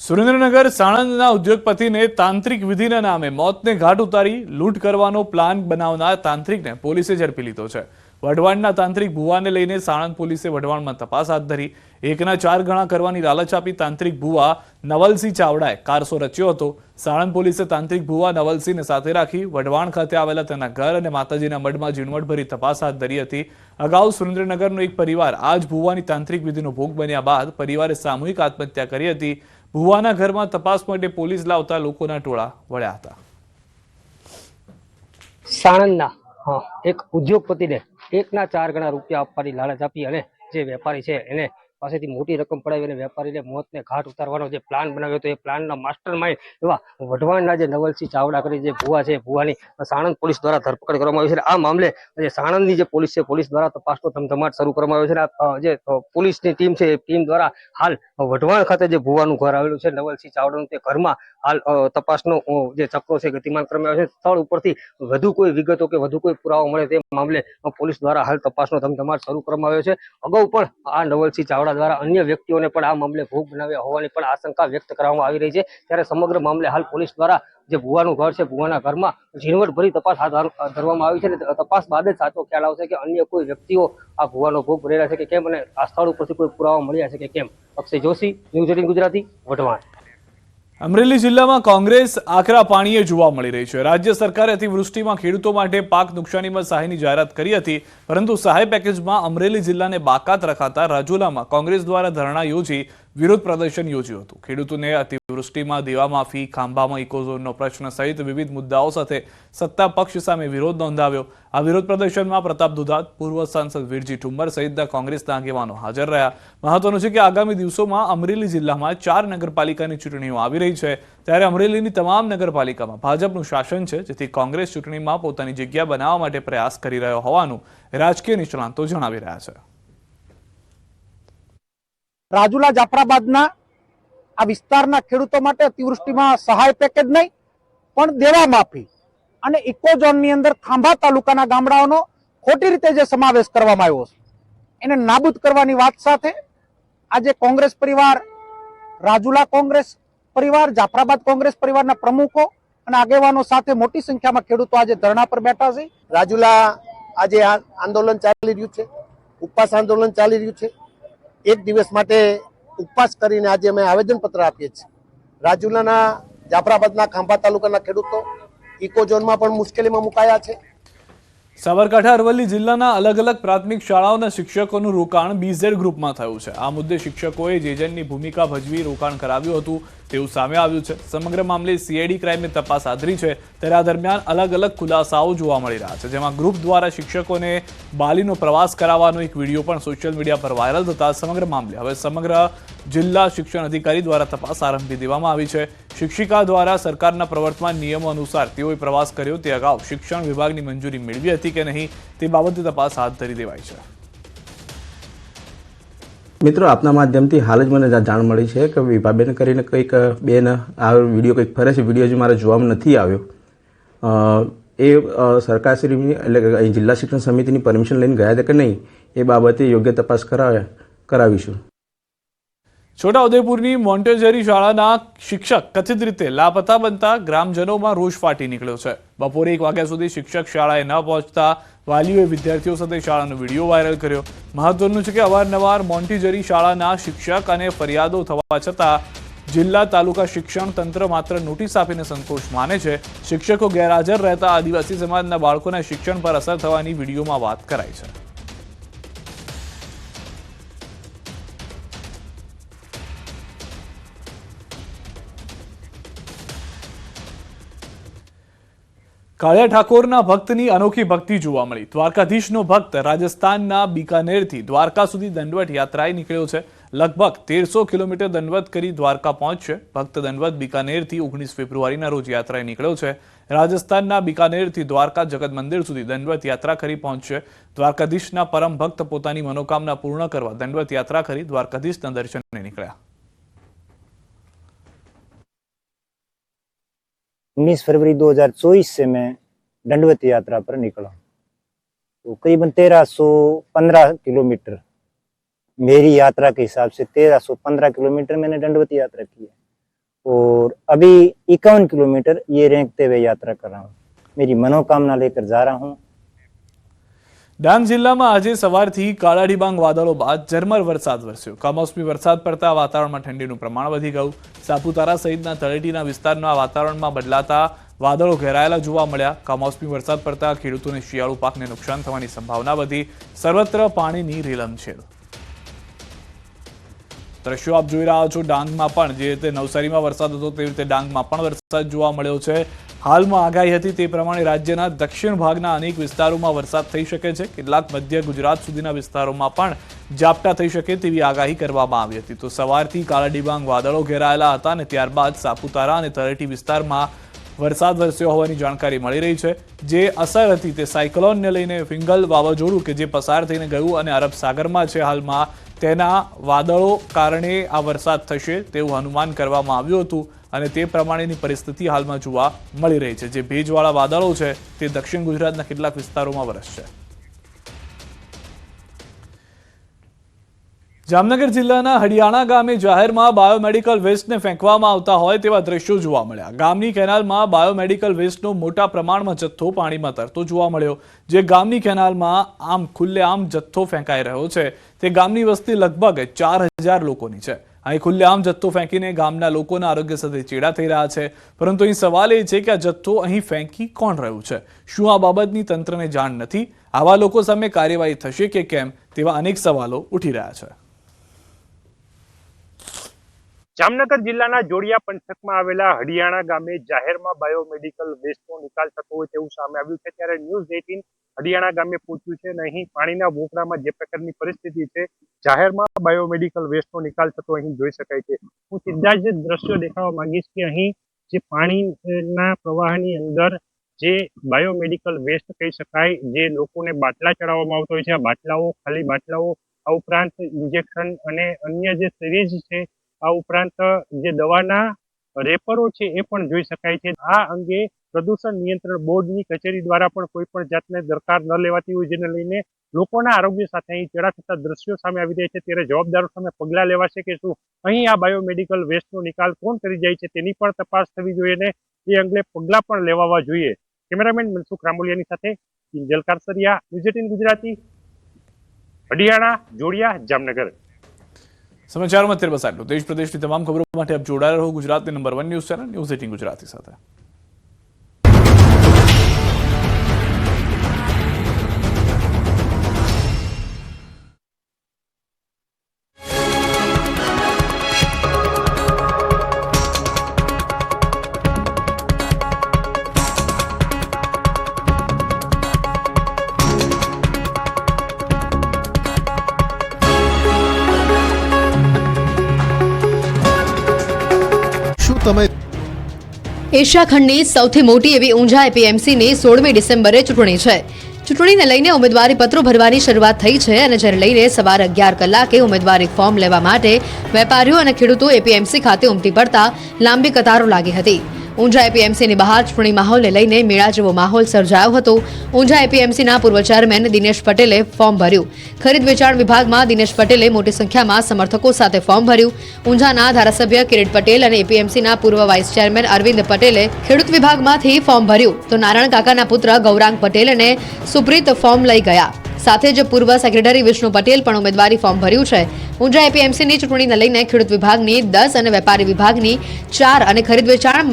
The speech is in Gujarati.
સુરેન્દ્રનગર સાણંદના ઉદ્યોગપતિને તાંત્રિક વિધિના નામે મોતને ઘાટ ઉતારી લૂંટ કરવાનો પ્લાન બનાવનાર તાંત્રિકને પોલીસે ઝડપી લીધો છે। વઢવાણના તાંત્રિક ભુવાને લઈને સાણંદ પોલીસે વઢવાણમાં તપાસ હાથ ધરી। 1ના 4 ગણા કરવાની લાલચ આપી તાંત્રિક ભુવા નવલસિંહ ચાવડાએ કારસો રચ્યો હતો। સાણંદ પોલીસે તાંત્રિક ભુવા નવલસિંહને સાથે રાખી વઢવાણ ખાતે આવેલા તેના ઘર અને માતાજીના મઢમાં ઝીણવટભરી તપાસ હાથ ધરી હતી। અગાઉ સુરેન્દ્રનગરનો એક પરિવાર આ જ ભુવાની તાંત્રિક વિધિનો ભોગ બન્યા બાદ પરિવારે સામૂહિક આત્મહત્યા કરી હતી। ભુવાના ઘરમાં તપાસ માટે પોલીસ લાવતા લોકોના ટોળા વળ્યા હતા। સાણંદના એક ઉદ્યોગપતિને 1ના 4 ગણા રૂપિયા આપવાની લાલચ આપી અને જે વેપારી છે એને પાસેથી મોટી રકમ પડાવી અને વેપારીને મોતને ઘાટ ઉતારવાનો જે પ્લાન બનાવ્યો હતો એ પ્લાનના માસ્ટર માઇન્ડ એવા વઢવાણના જે નવલસિંહ ચાવડા કરી જે ભુવા છે ભુવાની સાણંદ પોલીસ દ્વારા ધરપકડ કરવામાં આવી છે। આ મામલે જે સાણંદની જે પોલીસ છે પોલીસ દ્વારા તપાસનો ધમધમાટ શરૂ કરવામાં આવ્યો છે। જે પોલીસની ટીમ છે એ ટીમ દ્વારા હાલ વઢવાણ ખાતે જે ભુવાનું ઘર આવેલું છે નવલસિંહ ચાવડાનું તે ઘરમાં હાલ તપાસનો જે ચક્રો છે ગતિમાન કરવામાં આવ્યો છે। સ્થળ ઉપરથી વધુ કોઈ વિગતો કે વધુ કોઈ પુરાવો મળે તે મામલે પોલીસ દ્વારા હાલ તપાસનો ધમધમાટ શરૂ કરવામાં આવ્યો છે। અગાઉ પણ આ નવલસિંહ ચાવડા દ્વારા અન્ય વ્યક્તિઓને પણ આ મામલે ભોગ બનાવ્યા હોવાની પણ આશંકા વ્યક્ત કરવામાં આવી રહી છે। ત્યારે સમગ્ર મામલે હાલ પોલીસ દ્વારા જે ભુવાનું ઘર છે ભુવાના ઘરમાં ઝીણવટભરી તપાસ હાથ ધરવામાં આવી છે અને તપાસ બાદ જ સાચો ખ્યાલ આવશે કે અન્ય કોઈ વ્યક્તિઓ આ ભુવાનો ભોગ બનેલા છે કે કેમ અને આ સ્થળ ઉપરથી કોઈ પુરાવા મળ્યા છે કે કેમ। અક્ષય જોશી, ન્યૂઝ 18 ગુજરાતી, વઢવાણ। અમરેલી જિલ્લામાં કોંગ્રેસ આકરા પાણીએ જોવા મળી રહી છે। રાજ્ય સરકારે અતિવૃષ્ટિમાં ખેડૂતો માટે પાક નુકસાનીમાં સહાયની જાહેરાત કરી હતી, પરંતુ સહાય પેકેજમાં અમરેલી જિલ્લાને બાકાત રખાતા રાજુલામાં કોંગ્રેસ દ્વારા ધરણા યોજી વિરોધ પ્રદર્શન યોજ્યું હતું। ખેડૂતોને અતિવૃષ્ટિમાં દેવા માફી, ખાંભામાં ઇકોઝોનનો પ્રશ્ન સહિત વિવિધ મુદ્દાઓ સાથે સત્તા પક્ષ સામે વિરોધ નોંધાવ્યો। આ વિરોધ પ્રદર્શનમાં પ્રતાપ દુધાત, પૂર્વ સાંસદ વીરજી ઠુમ્મર સહિતના કોંગ્રેસના આગેવાનો હાજર રહ્યા। મહત્વનું છે કે આગામી દિવસોમાં અમરેલી જિલ્લામાં 4 નગરપાલિકાની ચૂંટણીઓ આવી રહી છે, ત્યારે અમરેલીની તમામ નગરપાલિકામાં ભાજપનું શાસન છે, જેથી કોંગ્રેસ ચૂંટણીમાં પોતાની જગ્યા બનાવવા માટે પ્રયાસ કરી રહ્યો હોવાનું રાજકીય નિષ્ણાતો જણાવી રહ્યા છે। રાજુલા જાફરાબાદના આ વિસ્તારના ખેડૂતો માટે અતિવૃષ્ટિમાં સહાય પેકેજ નહીં પણ દેવા માફી અને ઇકોઝોનની અંદર ખાંભા તાલુકાના ગામડાઓનો ખોટી રીતે જે સમાવેશ કરવામાં આવ્યો છે એને નાબૂદ કરવાની વાત સાથે આજે કોંગ્રેસ પરિવાર, રાજુલા કોંગ્રેસ પરિવાર, જાફરાબાદ કોંગ્રેસ પરિવારના પ્રમુખો અને આગેવાનો સાથે મોટી સંખ્યામાં ખેડૂતો આજે ધરણા પર બેઠા છે। રાજુલા આજે આંદોલન ચાલી રહ્યું છે, ઉપવાસ આંદોલન ચાલી રહ્યું છે। એક દિવસ માટે ઉપવાસ કરીને આજે અમે આવેદનપત્ર આપીએ છીએ। રાજુલાના, જાફરાબાદના, ખાંભા તાલુકાના ખેડૂતો ઇકોઝોનમાં પણ મુશ્કેલીમાં મુકાયા છે। સાબરકાંઠા અરવલ્લી જિલ્લાના અલગ અલગ પ્રાથમિક શાળાઓના શિક્ષકોનું રોકાણ બીઝેડ ગ્રુપમાં થયું છે। આ મુદ્દે શિક્ષકોએ એજન્ટની ભૂમિકા ભજવી રોકાણ કરાવ્યું હતું તેવું સામે આવ્યું છે। સમગ્ર મામલે સીઆઈડી ક્રાઇમે તપાસ હાથ ધરી છે, ત્યારે આ દરમિયાન અલગ અલગ ખુલાસાઓ જોવા મળી રહ્યા છે, જેમાં ગ્રુપ દ્વારા શિક્ષકોને બાલીનો પ્રવાસ કરાવવાનો એક વિડીયો પણ સોશિયલ મીડિયા પર વાયરલ થતા સમગ્ર મામલે હવે સમગ્ર જિલ્લા શિક્ષણ અધિકારી દ્વારા તપાસ આરંભી દેવામાં આવી છે। શિક્ષિકા દ્વારા સરકારના પ્રવર્તમાન નિયમો અનુસાર તેઓએ પ્રવાસ કર્યો તે અગાઉ શિક્ષણ વિભાગની મંજૂરી મેળવી હતી કે નહીં તે બાબતે તપાસ હાથ ધરી દેવાઈ છે। મિત્રો, આપના માધ્યમથી હાલ જ મને જાણ મળી છે કે વિભાબેન કરીને કંઈક બેન આ વિડીયો કંઈક ફરે છે, વિડીયો જે મારે જોવામાં નથી આવ્યો। એ સરકારશ્રીની એટલે કે અહીં જિલ્લા શિક્ષણ સમિતિની પરમિશન લઈને ગયા હતા કે નહીં એ બાબતે યોગ્ય તપાસ કરાવીશું। છોટાઉદેપુરની મોન્ટેસરી શાળાના શિક્ષક કથિત રીતે લાપતા બનતા ગ્રામજનોમાં રોષ ફાટી નીકળ્યો છે। બપોરે 1 વાગ્યા સુધી શિક્ષક શાળાએ ન પહોંચતા વાલીઓએ વિદ્યાર્થીઓ સાથે શાળાનો વિડીયો વાયરલ કર્યો। મહત્વનું છે કે અવારનવાર મોન્ટેસરી શાળાના શિક્ષક અને ફરિયાદો થવા છતાં જિલ્લા તાલુકા શિક્ષણ તંત્ર માત્ર નોટિસ આપીને સંતોષ માને છે। શિક્ષકો ગેરહાજર રહેતા આદિવાસી સમાજના બાળકોના શિક્ષણ પર અસર થવાની વિડીયોમાં વાત કરાઈ છે। કાળિયા ઠાકોરના ભક્તની અનોખી ભક્તિ જોવા મળી। દ્વારકાધીશનો ભક્ત રાજસ્થાનના બીકાનેરથી દ્વારકા સુધી દંડવત યાત્રાએ નીકળ્યો છે। લગભગ 1300 કિલોમીટર દંડવત કરી દ્વારકા પહોંચશે। ભક્ત દંડવત બીકાનેરથી 19 ફેબ્રુઆરીના રોજ યાત્રાએ નીકળ્યો છે। રાજસ્થાનના બીકાનેરથી દ્વારકા જગત મંદિર સુધી દંડવત યાત્રા કરી પહોંચશે। દ્વારકાધીશના પરમ ભક્ત પોતાની મનોકામના પૂર્ણ કરવા દંડવત યાત્રા કરી દ્વારકાધીશના દર્શને નીકળ્યા। 19 फरवरी 2024 से मैं दंडवत यात्रा पर निकला। तो करीबन 1315 किलोमीटर मेरी यात्रा के हिसाब से 1315 किलोमीटर मैंने दंडवत यात्रा की है। और अभी 51 किलोमीटर ये रेंगते हुए यात्रा कर रहा हूँ। मेरी मनोकामना लेकर जा रहा हूँ। ડાંગ જિલ્લામાં આજે સવારથી કાળા ડિબાંગ વાદળો બાદ ઝરમર વરસાદ વરસ્યો. કમોસમી વરસાદ પડતા વાતાવરણમાં ઠંડીનું પ્રમાણ વધી ગયું. સાપુતારા સહિતના તળેટીના વિસ્તારના વાતાવરણમાં બદલાતા વાદળો ઘેરાયેલા જોવા મળ્યા. કમોસમી વરસાદ પડતા ખેડૂતોને શિયાળુ પાકને નુકસાન થવાની સંભાવના વધી. સર્વત્ર પાણીની રેલમછેલ. દ્રશ્યો આપ જોઈ રહ્યા છો ડાંગમાં પણ જે રીતે નવસારીમાં વરસાદ હતો તે રીતે ડાંગમાં પણ વરસાદ જોવા મળ્યો છે. હાલમાં આગાહી હતી તે પ્રમાણે રાજ્યના દક્ષિણ ભાગના અનેક વિસ્તારોમાં વરસાદ થઈ શકે છે. કેટલાક મધ્ય ગુજરાત સુધીના વિસ્તારોમાં પણ ઝાપટા થઈ શકે તેવી આગાહી કરવામાં આવી હતી. તો સવારથી કાળા ડિબાંગ વાદળો ઘેરાયેલા હતા અને ત્યારબાદ સાપુતારા અને તળેટી વિસ્તારમાં વરસાદ વરસ્યો હોવાની જાણકારી મળી રહી છે. જે અસર હતી તે સાયક્લોનને લઈને ફિંગલ વાવાઝોડું કે જે પસાર થઈને ગયું અને અરબ સાગરમાં છે હાલમાં તેના વાદળો કારણે આ વરસાદ થશે તેવું અનુમાન કરવામાં આવ્યું હતું અને તે પ્રમાણેની પરિસ્થિતિ હાલમાં જોવા મળી રહી છે. જે ભેજવાળા વાદળો છે તે દક્ષિણ ગુજરાતના કેટલાક વિસ્તારોમાં વરસશે. જામનગર જિલ્લાના હડિયાણા ગામે જાહેરમાં બાયોમેડિકલ વેસ્ટને ફેંકવામાં આવતા હોય તેવા દ્રશ્યો જોવા મળ્યા. ગામની કેનાલમાં બાયોમેડિકલ વેસ્ટનો મોટા પ્રમાણમાં જથ્થો પાણીમાં તરતો જોવા મળ્યો. જે ગામની કેનાલમાં આમ ખુલ્લેઆમ જથ્થો ફેંકાઈ રહ્યો છે તે ગામની વસ્તી લગભગ 4000 લોકોની છે. અહીં ખુલ્લેઆમ જથ્થો ફેંકીને ગામના લોકોના આરોગ્ય સાથે ચેડા થઈ રહ્યા છે. પરંતુ અહીં સવાલ એ છે કે આ જથ્થો અહીં ફેંકી કોણ રહ્યું છે? શું આ બાબતની તંત્રને જાણ નથી? આવા લોકો સામે કાર્યવાહી થશે કે કેમ તેવા અનેક સવાલો ઉઠી રહ્યા છે. જામનગર જિલ્લાના જોડિયા પંથકમાં આવેલા હડિયાણા ગામે જાહેરમાં બાયોમેડિકલ વેસ્ટનો નિકાલ થતો હોય તેવું સામે આવ્યું છે. ત્યારે ન્યૂઝ 18 હડિયાણા ગામે પહોંચ્યું છે અને અહીં પાણીના વોકડામાં જે પ્રકારની પરિસ્થિતિ છે, જાહેરમાં બાયોમેડિકલ વેસ્ટનો નિકાલ થતો અહીં જોઈ શકાય છે. હું સીધા જ દ્રશ્યો દેખાડવા માંગીશ કે અહીં જે પાણીના પ્રવાહની અંદર જે બાયોમેડિકલ વેસ્ટ કહી શકાય, જે લોકોને બાટલા ચડાવવામાં આવતો હોય છે, આ બાટલાઓ ખાલી બાટલાઓ, આ ઉપરાંત ઇન્જેક્શન અને અન્ય જે સિરીઝ છે, આ ઉપરાંત જે દવાના રેપરો છે એ પણ જોઈ શકાય છે. આ અંગે પ્રદૂષણ નિયંત્રણ બોર્ડની કચેરી દ્વારા પણ કોઈ પણ જાતને દરકાર ન લેવાતી હોય, જેને લઈને લોકોના આરોગ્ય સાથે અહીં ચેડા થતા દ્રશ્યો સામે આવી રહ્યા છે. ત્યારે જવાબદારો સામે પગલાં લેવાશે કે શું? અહીં આ બાયોમેડિકલ વેસ્ટનો નિકાલ કોણ કરી જાય છે તેની પણ તપાસ થવી જોઈએ અને એ અંગે પગલાં પણ લેવાવા જોઈએ. કેમેરામેન મનસુખ રામોલિયાની સાથે કિંજલ કારસરિયા, ન્યૂઝ 18 ગુજરાતી, હડિયાણા, જોડિયા, જામનગર. સમાચારમાં અત્યારે બસ આટલું. દેશ પ્રદેશની તમામ ખબરો માટે આપ જોડાયેલા રહો ગુજરાતની number 1 news channel news 18 Gujarati સાથે. એશિયા ખંડની સૌથી મોટી એવી ઊંઝા એપીએમસીની 16મી ડિસેમ્બરે ચૂંટણી છે. ચૂંટણીને લઈને ઉમેદવારી પત્રો ભરવાની શરૂઆત થઈ છે અને જેને લઈને સવારે 11 કલાકે ઉમેદવારી ફોર્મ લેવા માટે વેપારીઓ અને ખેડૂતો એપીએમસી ખાતે ઉમટી પડતા લાંબી કતારો લાગી હતી. ઊંઝા એપીએમસીની બહાર ચૂંટણી માહોલને લઈને મેળા જેવો માહોલ સર્જાયો હતો. ઊંઝા એપીએમસીના પૂર્વ ચેરમેન દિનેશ પટેલે ફોર્મ ભર્યું. ખરીદ વેચાણ વિભાગમાં દિનેશ પટેલે મોટી સંખ્યામાં સમર્થકો સાથે ફોર્મ ભર્યું. ઊંઝાના ધારાસભ્ય કિરીટ પટેલ અને એપીએમસીના પૂર્વ વાઇસ ચેરમેન અરવિંદ પટેલે ખેડૂત વિભાગમાંથી ફોર્મ ભર્યું. તો નારાયણ કાકાના પુત્ર ગૌરાંગ પટેલ અને સુપ્રીત ફોર્મ લઈ ગયા. સાથે જ પૂર્વ સેક્રેટરી વિષ્ણુ પટેલ પણ ઉમેદવારી ફોર્મ ભર્યું છે. ઊંઝા એપીએમસીની ચૂંટણીને લઈને ખેડૂત વિભાગની 10 અને વેપારી વિભાગની 4 અને ખરીદ વેચાણ